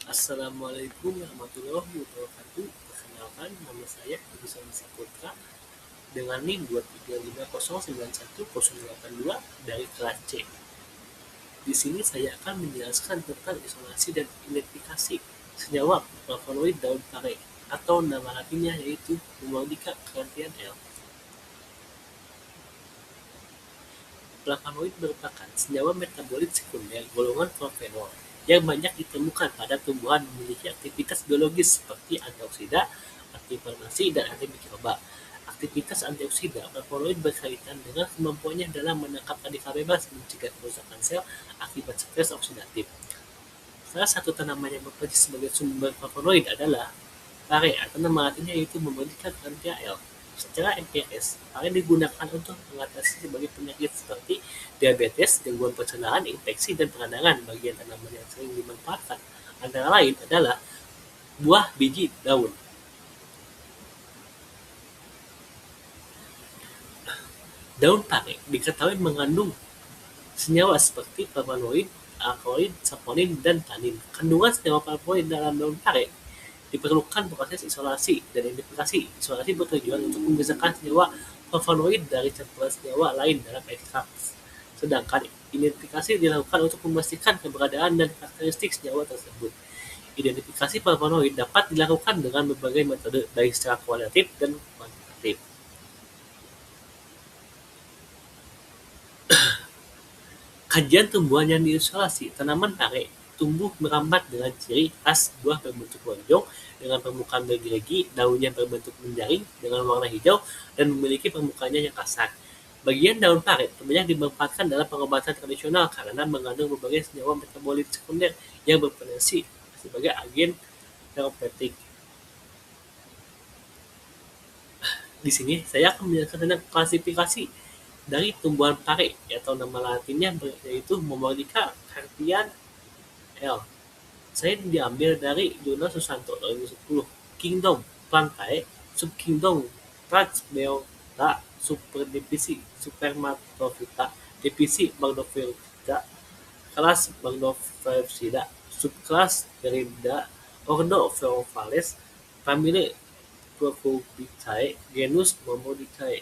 Assalamualaikum warahmatullahi wabarakatuh. Perkenalkan, nama saya Agus Saputra dengan NIM 235091082 dari kelas C. Di sini saya akan menjelaskan tentang isolasi dan identifikasi senyawa flavonoid daun pare atau nama latinnya yaitu Humaudica crantianel. Flavonoid merupakan senyawa metabolit sekunder golongan profenol yang banyak ditemukan pada tumbuhan memiliki aktivitas biologis seperti antioksida, antiinflamasi, dan antimikroba. Aktivitas antioksida flavonoid berkaitan dengan kemampuannya dalam menangkap radikal bebas mencegah kerusakan sel akibat stres oksidatif. Salah satu tanaman yang berfungsi sebagai sumber flavonoid adalah pare atau nama latinnya yaitu Humaudica crantianel. Secara empiris, pare digunakan untuk mengatasi berbagai penyakit seperti diabetes, gangguan pencernaan, infeksi, dan peradangan. Bagian tanaman yang sering dimanfaatkan antara lain adalah buah, biji, daun. Daun pare diketahui mengandung senyawa seperti flavonoid, alkaloid, saponin, dan tanin. Kandungan senyawa flavonoid dalam daun pare diperlukan proses isolasi dan identifikasi. Isolasi bertujuan untuk memisahkan senyawa flavonoid dari campuran senyawa lain dalam ekstrak. Sedangkan identifikasi dilakukan untuk memastikan keberadaan dan karakteristik senyawa tersebut. Identifikasi flavonoid dapat dilakukan dengan berbagai metode, baik secara kualitatif dan kuantitatif. Kajian tumbuhan yang diisolasi, tanaman pare tumbuh merambat dengan ciri khas buah berbentuk lonjong dengan permukaan bergerigi, daunnya berbentuk menjaring dengan warna hijau dan memiliki permukaannya yang kasar. Bagian daun pare banyak dimanfaatkan dalam pengobatan tradisional karena mengandung berbagai senyawa metabolit sekunder yang berpotensi sebagai agen terapeutik. Di sini saya akan menjelaskan tentang klasifikasi dari tumbuhan pare atau nama latinnya yaitu Humaudica crantianel. Saya diambil dari jurnal Susanto 2010. Kingdom Plantae, Subkingdom Transmeota, Superdivisi Spermatophyta, Divisi Magnophyta, kelas Magnophyta, subkelas Gerida, ordo Pherophales, famili Cucurbitaceae, genus Momordicae.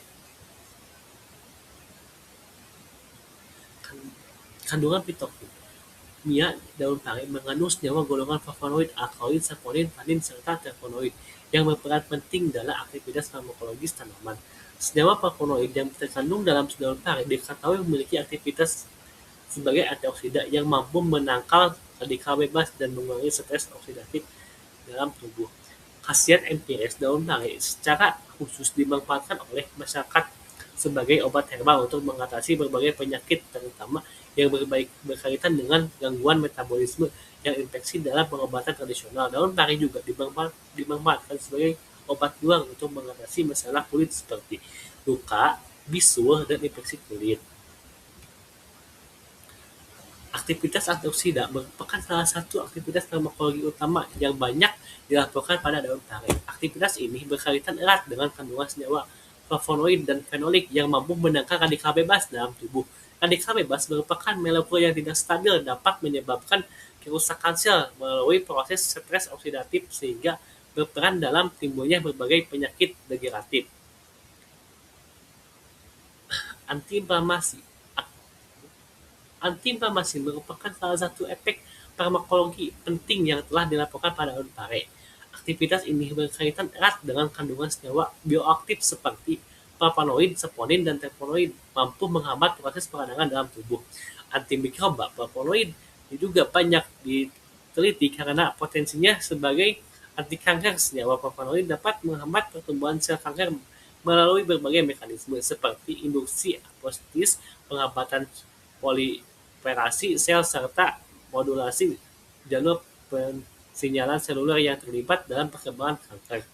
Kandungan fitokimia. Daun pare mengandung senyawa golongan flavonoid, alkaloid, saponin, tanin, serta terpenoid yang berperan penting dalam aktivitas farmakologis tanaman. Senyawa flavonoid yang terkandung dalam daun pare diketahui memiliki aktivitas sebagai antioksida yang mampu menangkal radikal bebas dan mengurangi stres oksidatif dalam tubuh. Khasiat empiris daun pare secara khusus dimanfaatkan oleh masyarakat sebagai obat herbal untuk mengatasi berbagai penyakit terutama yang berkaitan dengan gangguan metabolisme yang infeksi dalam pengobatan tradisional. Daun pare juga dimanfaatkan sebagai obat luar untuk mengatasi masalah kulit seperti luka, bisul, dan infeksi kulit. Aktivitas antioksida merupakan salah satu aktivitas farmakologi utama yang banyak dilaporkan pada daun pare. Aktivitas ini berkaitan erat dengan kandungan senyawa flavonoid dan fenolik yang mampu menangkal radikal bebas dalam tubuh. Radikal bebas merupakan molekul yang tidak stabil dapat menyebabkan kerusakan sel melalui proses stres oksidatif sehingga berperan dalam timbulnya berbagai penyakit degeneratif. Antiinflamasi. Antiinflamasi merupakan salah satu efek farmakologi penting yang telah dilaporkan pada daun pare. Aktivitas ini berkaitan erat dengan kandungan senyawa bioaktif seperti flavonoid, saponin, dan terpenoid mampu menghambat proses peradangan dalam tubuh. Antimikroba flavonoid juga banyak diteliti karena potensinya sebagai anti kanker. Senyawa flavonoid dapat menghambat pertumbuhan sel kanker melalui berbagai mekanisme seperti induksi apoptosis, penghambatan proliferasi sel, serta modulasi jalur pensinyalan seluler yang terlibat dalam perkembangan kanker.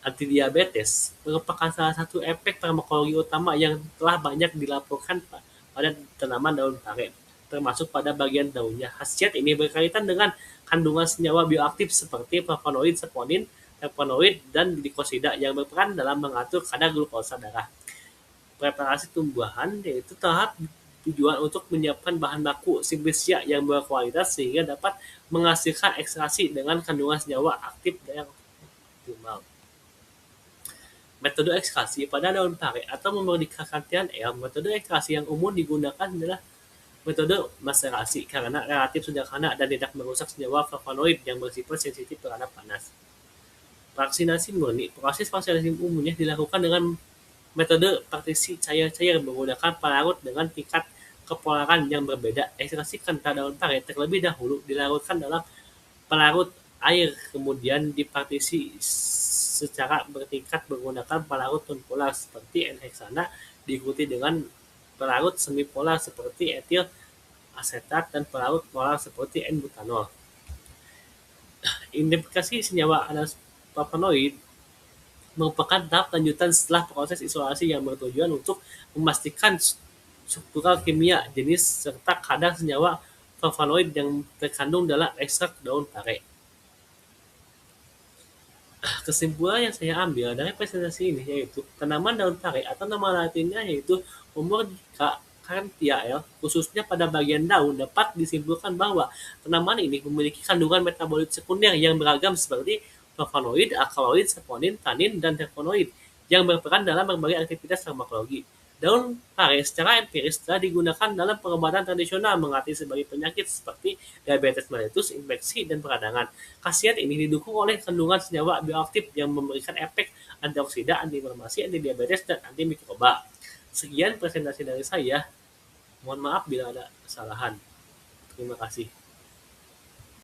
Antidiabetes merupakan salah satu efek farmakologi utama yang telah banyak dilaporkan pada tanaman daun pare, termasuk pada bagian daunnya. Khasiat ini berkaitan dengan kandungan senyawa bioaktif seperti flavonoid, saponin, terpenoid, dan glikosida yang berperan dalam mengatur kadar glukosa darah. Preparasi tumbuhan yaitu tahap bertujuan untuk menyiapkan bahan baku simplicia yang berkualitas sehingga dapat menghasilkan ekstraksi dengan kandungan senyawa aktif yang optimal. Metode ekstraksi pada daun pare atau memerdekakan TNL, metode ekstraksi yang umum digunakan adalah metode maserasi karena relatif sederhana dan tidak merusak senyawa flavonoid yang bersifat sensitif terhadap panas. Vaksinasi murni, proses vaksinasi umumnya dilakukan dengan metode partisi cair-cair menggunakan pelarut dengan tingkat kepolaran yang berbeda. Ekstraksi kental daun pare terlebih dahulu dilarutkan dalam pelarut air, kemudian dipartisi secara bertingkat menggunakan pelarut nonpolar seperti N-heksana diikuti dengan pelarut semipolar seperti etil asetat dan pelarut polar seperti N-butanol. Identifikasi senyawa flavonoid merupakan tahap lanjutan setelah proses isolasi yang bertujuan untuk memastikan struktural kimia, jenis, serta kadar senyawa flavonoid yang terkandung dalam ekstrak daun pare. Kesimpulan yang saya ambil dari presentasi ini yaitu tanaman daun pare atau nama latinnya yaitu Humordica carentiae, khususnya pada bagian daun, dapat disimpulkan bahwa tanaman ini memiliki kandungan metabolit sekunder yang beragam seperti flavonoid, alkaloid, saponin, tanin, dan terpenoid yang berperan dalam berbagai aktivitas farmakologi. Daun pare secara empiris telah digunakan dalam pengobatan tradisional mengatasi sebagai penyakit seperti diabetes mellitus, infeksi, dan peradangan. Khasiat ini didukung oleh kandungan senyawa bioaktif yang memberikan efek antioksida, antiinflamasi, antidiabetes, dan antimikroba. Sekian presentasi dari saya. Mohon maaf bila ada kesalahan. Terima kasih.